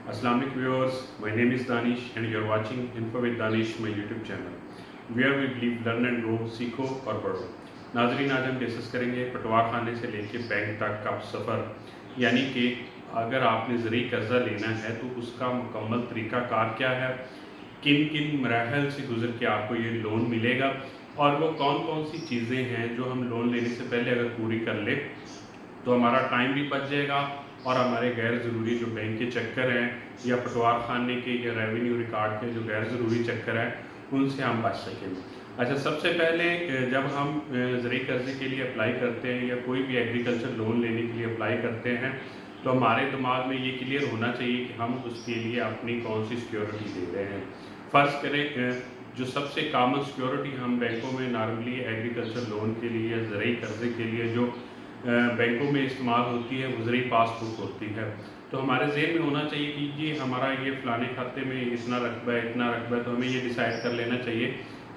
Assalamu alaikum viewers, my name is Danish and you are watching Info with Danish, my YouTube channel, where we believe learn and grow, सीखो और बढ़ो। नाजरीन, आज हम discuss करेंगे पटवार खाने से लेके बैंक तक का सफ़र, यानी कि अगर आपने ज़रूरी कर्ज़ा लेना है तो उसका मुकम्मल तरीक़ाकार क्या है, किन किन मराहल से गुज़र के आपको ये लोन मिलेगा और वो कौन कौन सी चीज़ें हैं जो हम लोन लेने से पहले अगर पूरी कर ले तो हमारा टाइम भी बच जाएगा और हमारे गैर ज़रूरी जो बैंक के चक्कर हैं या पटवार खाने के या रेवेन्यू रिकॉर्ड के जो गैर ज़रूरी चक्कर हैं उनसे हम बच सकेंगे। अच्छा, सबसे पहले जब हम ज़रूरी कर्ज़े के लिए अप्लाई करते हैं या कोई भी एग्रीकल्चर लोन लेने के लिए अप्लाई करते हैं तो हमारे दिमाग में ये क्लियर होना चाहिए कि हम उसके लिए अपनी कौन सी सिक्योरिटी दे रहे हैं। फ़र्ज़ करें जो सबसे कॉमन सिक्योरिटी हम बैंकों में नॉर्मली एग्रीकल्चर लोन के लिए या ज़रूरी कर्ज़े के लिए जो बैंकों में इस्तेमाल होती है वो ज़रूरी पासबुक होती है। तो हमारे ज़हन में होना चाहिए कि ये हमारा ये फ़लाने खाते में इतना रकबा है, इतना रकबा है, तो हमें ये डिसाइड कर लेना चाहिए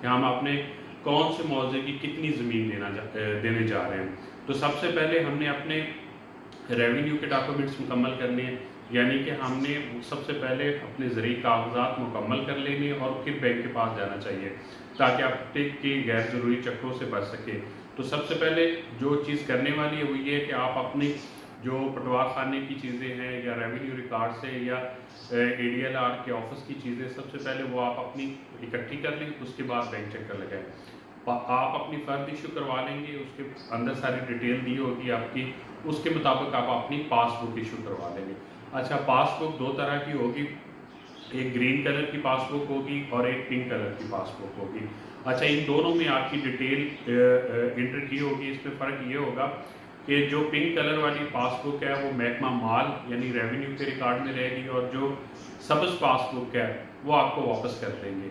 कि हम अपने कौन से मौजे की कितनी ज़मीन देने जा रहे हैं। तो सबसे पहले हमने अपने रेवेन्यू के डॉक्यूमेंट्स मुकम्मल करने हैं, यानी कि हमने सबसे पहले अपने ज़रूरी कागजात मुकम्मल कर लेने और फिर बैंक के पास जाना चाहिए ताकि आप के गैर ज़रूरी चक्करों से बच सके। तो सबसे पहले जो चीज़ करने वाली है वो ये है कि आप अपनी जो पटवार खाने की चीज़ें हैं या रेवेन्यू रिकॉर्ड से या ADLR के ऑफिस की चीज़ें सबसे पहले वो आप अपनी इकट्ठी कर लें, उसके बाद बैंक चक्कर लगाएं। आप अपनी फ़र्द इशू करवा लेंगे, उसके अंदर सारी डिटेल दी होगी आपकी, उसके मुताबिक आप अपनी पासबुक इशू करवा लेंगे। अच्छा, पासबुक दो तरह की होगी, एक ग्रीन कलर की पासबुक होगी और एक पिंक कलर की पासबुक होगी। अच्छा, इन दोनों में आपकी डिटेल इंटर की होगी। इसमें फ़र्क ये होगा कि जो पिंक कलर वाली पासबुक है वो महकमा माल यानी रेवेन्यू के रिकॉर्ड में रहेगी और जो सब्ज़ पासबुक है वो आपको वापस कर देंगे।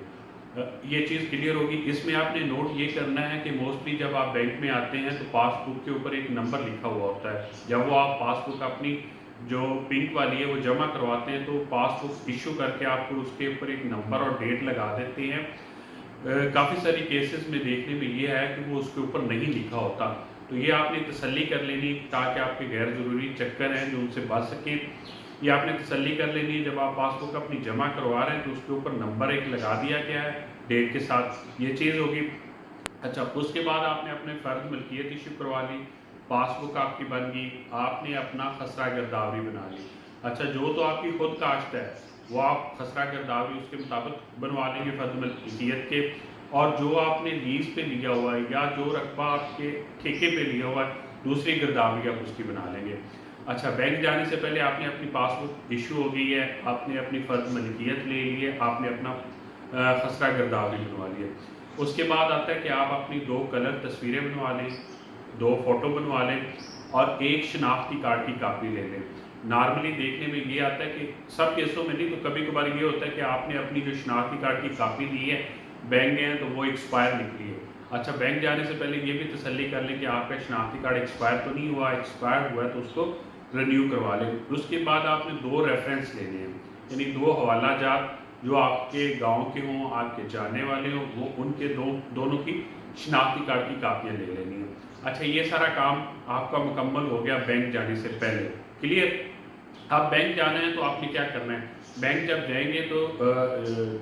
ये चीज़ क्लियर होगी। इसमें आपने नोट ये करना है कि मोस्टली जब आप बैंक में आते हैं तो पासबुक के ऊपर एक नंबर लिखा हुआ होता है। जब वो आप पासबुक अपनी जो पिंक वाली है वो जमा करवाते हैं तो पासबुक इशू करके आपको उसके ऊपर एक नंबर और डेट लगा देते हैं। काफ़ी सारी केसेस में देखने में ये है कि वो उसके ऊपर नहीं लिखा होता, तो ये आपने तसल्ली कर लेनी ताकि आपके गैर ज़रूरी चक्कर हैं जो उनसे बच सके। ये आपने तसल्ली कर लेनी है जब आप पासबुक अपनी जमा करवा रहे हैं तो उसके ऊपर नंबर एक लगा दिया गया है डेट के साथ, ये चीज़ होगी। अच्छा, उसके बाद आपने अपने फ़र्द मलकियत इशू करवा ली, पासबुक आपकी बन गई, आपने अपना खसरा गिरदावरी बना ली। अच्छा, जो तो आपकी खुद काश्त है वो आप खसरा गिरदावरी उसके मुताबिक बनवा लेंगे फ़र्द मलकियत के, और जो आपने लीज़ पे लिया हुआ है या जो रकबा आपके ठेके पे लिया हुआ है दूसरी गिरदावरी आप उसकी बना लेंगे। अच्छा, बैंक जाने से पहले आपने अपनी पासबुक इशू हो गई है, आपने अपनी फ़र्द मलकियत ले ली है, आपने अपना खसरा गिरदावरी बनवा लिया। उसके बाद आता है कि आप अपनी 2 कलर तस्वीरें बनवा लें, 2 फ़ोटो बनवा लें और एक शनाख्ती कार्ड की कापी ले लें। नॉर्मली देखने में ये आता है कि सब केसों में नहीं तो कभी कभार ये होता है कि आपने अपनी जो शनाख्ती कार्ड की कापी ली है बैंक गए हैं तो वो एक्सपायर निकली है। अच्छा, बैंक जाने से पहले ये भी तसल्ली कर लें कि आपका शनाख्ती कार्ड एक्सपायर तो नहीं हुआ, एक्सपायर हुआ है तो उसको रिन्यू करवा लें। उसके बाद आपने 2 रेफरेंस लेने हैं, यानी 2 हवाला जात जो आपके गाँव के हों, आपके जानने वाले हों, वो उनके दोनों की शनाख्ती कार्ड की कापियाँ ले लेनी है। अच्छा, ये सारा काम आपका मुकम्मल हो गया बैंक जाने से पहले, क्लियर। अब बैंक जाना है तो आपने क्या करना है, बैंक जब जाएंगे तो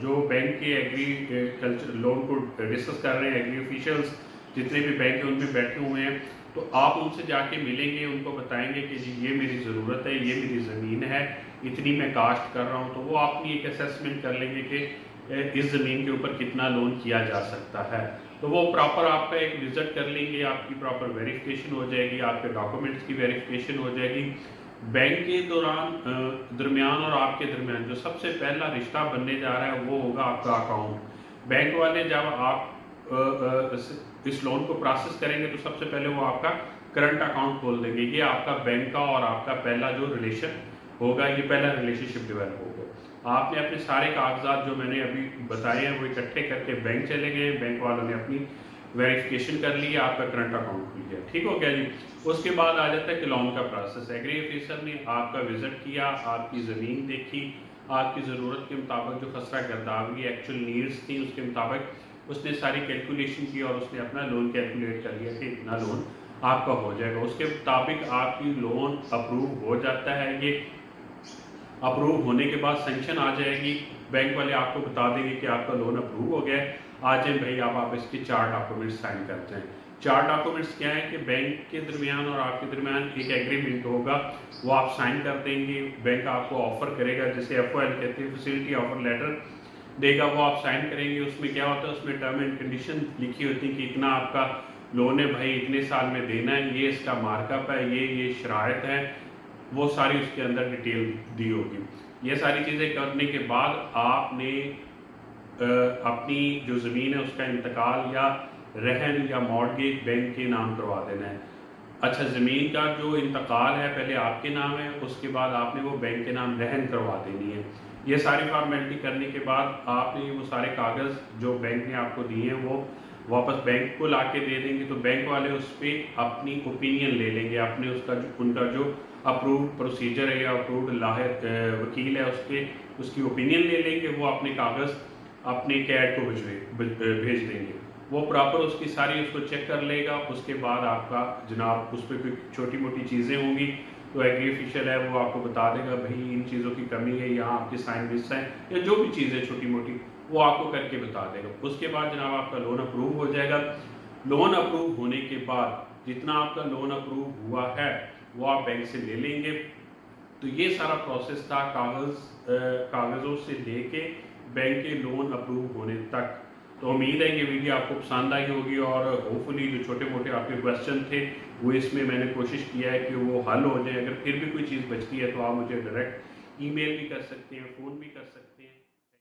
जो बैंक के एग्रीकल्चर लोन को डिस्कस कर रहे हैं एग्री ऑफिशियल्स जितने भी बैंक हैं उनमें बैठे हुए हैं, तो आप उनसे जाके मिलेंगे, उनको बताएंगे कि जी ये मेरी ज़रूरत है, ये मेरी ज़मीन है, इतनी मैं काश्त कर रहा हूँ, तो वो अपनी एक असेसमेंट कर लेंगे कि इस ज़मीन के ऊपर कितना लोन किया जा सकता है। तो वो प्रॉपर आपका एक विज़िट कर लेंगे, आपकी प्रॉपर वेरिफिकेशन हो जाएगी, आपके डॉक्यूमेंट्स की वेरिफिकेशन हो जाएगी। बैंक के दरमियान और आपके दरमियान जो सबसे पहला रिश्ता बनने जा रहा है वो होगा आपका अकाउंट। बैंक वाले जब आप इस लोन को प्रोसेस करेंगे तो सबसे पहले वो आपका करंट अकाउंट खोल देंगे। ये आपका बैंक का और आपका पहला जो रिलेशन होगा, ये पहला रिलेशनशिप डेवलप होगा। आपने अपने सारे कागजात जो मैंने अभी बताए हैं वो इकट्ठे करके बैंक चले गए, बैंक वालों ने अपनी वेरिफिकेशन कर ली, आपका करंट अकाउंट खुल गया, ठीक हो गया जी। उसके बाद आ जाता है कि लोन का प्रोसेस। एग्री ऑफिसर ने आपका विजिट किया, आपकी ज़मीन देखी, आपकी ज़रूरत के मुताबिक जो खसरा गिरदावरी एक्चुअल नीड्स थी उसके मुताबिक उसने सारी कैलकुलेशन की और उसने अपना लोन कैलकुलेट कर लिया कि इतना लोन आपका हो जाएगा। उसके मुताबिक आपकी लोन अप्रूव हो जाता है। ये अप्रूव होने के बाद सेंक्शन आ जाएगी, बैंक वाले आपको बता देंगे कि आपका लोन अप्रूव हो गया है, आ जाए भाई आप इसके 4 डॉक्यूमेंट्स साइन करते हैं। 4 डॉक्यूमेंट्स क्या है कि बैंक के दरमियान और आपके दरमियान एक एग्रीमेंट होगा, वो आप साइन कर देंगे। बैंक आपको ऑफर करेगा, जैसे FOL कहते हैं, फैसिलिटी ऑफर लेटर देगा, वो आप साइन करेंगे। उसमें क्या होता है, उसमें टर्म एंड कंडीशन लिखी होती है कि इतना आपका लोन है भाई, इतने साल में देना है, ये इसका मार्कअप है, ये शराइत है, वो सारी उसके अंदर डिटेल दी होगी। ये सारी चीज़ें करने के बाद आपने अपनी जो ज़मीन है उसका इंतकाल या रहन या मॉर्गेज बैंक के नाम करवा देना है। अच्छा, ज़मीन का जो इंतकाल है पहले आपके नाम है, उसके बाद आपने वो बैंक के नाम रहन करवा देनी है। ये सारी फॉर्मेलिटी करने के बाद आपने वो सारे कागज़ जो बैंक ने आपको दिए हैं वो वापस बैंक को ला के दे देंगे, तो बैंक वाले उस पर अपनी ओपिनियन ले लेंगे, अपने उनका जो अप्रूव प्रोसीजर है या अप्रूव्ड वकील है उसकी ओपिनियन ले लेंगे। वो अपने कागज़ अपने कैड को भेज देंगे, वो प्रॉपर उसकी सारी उसको चेक कर लेगा। उसके बाद आपका जनाब उस पर कोई छोटी मोटी चीज़ें होंगी तो एग्री ऑफिशियल है वो आपको बता देगा भाई इन चीज़ों की कमी है, यहाँ आपके साइन मिस हैं, या जो भी चीज़ें छोटी मोटी वो आपको करके बता देगा। उसके बाद जनाब आपका लोन अप्रूव हो जाएगा। लोन अप्रूव होने के बाद जितना आपका लोन अप्रूव हुआ है वो आप बैंक से ले लेंगे। तो ये सारा प्रोसेस था कागज़ों से लेके बैंक के लोन अप्रूव होने तक। तो उम्मीद है ये वीडियो आपको पसंद आई होगी और होपफुली जो छोटे मोटे आपके क्वेश्चन थे वो इसमें मैंने कोशिश किया है कि वो हल हो जाए। अगर फिर भी कोई चीज़ बचती है तो आप मुझे डायरेक्ट ईमेल भी कर सकते हैं, फ़ोन भी कर सकते हैं।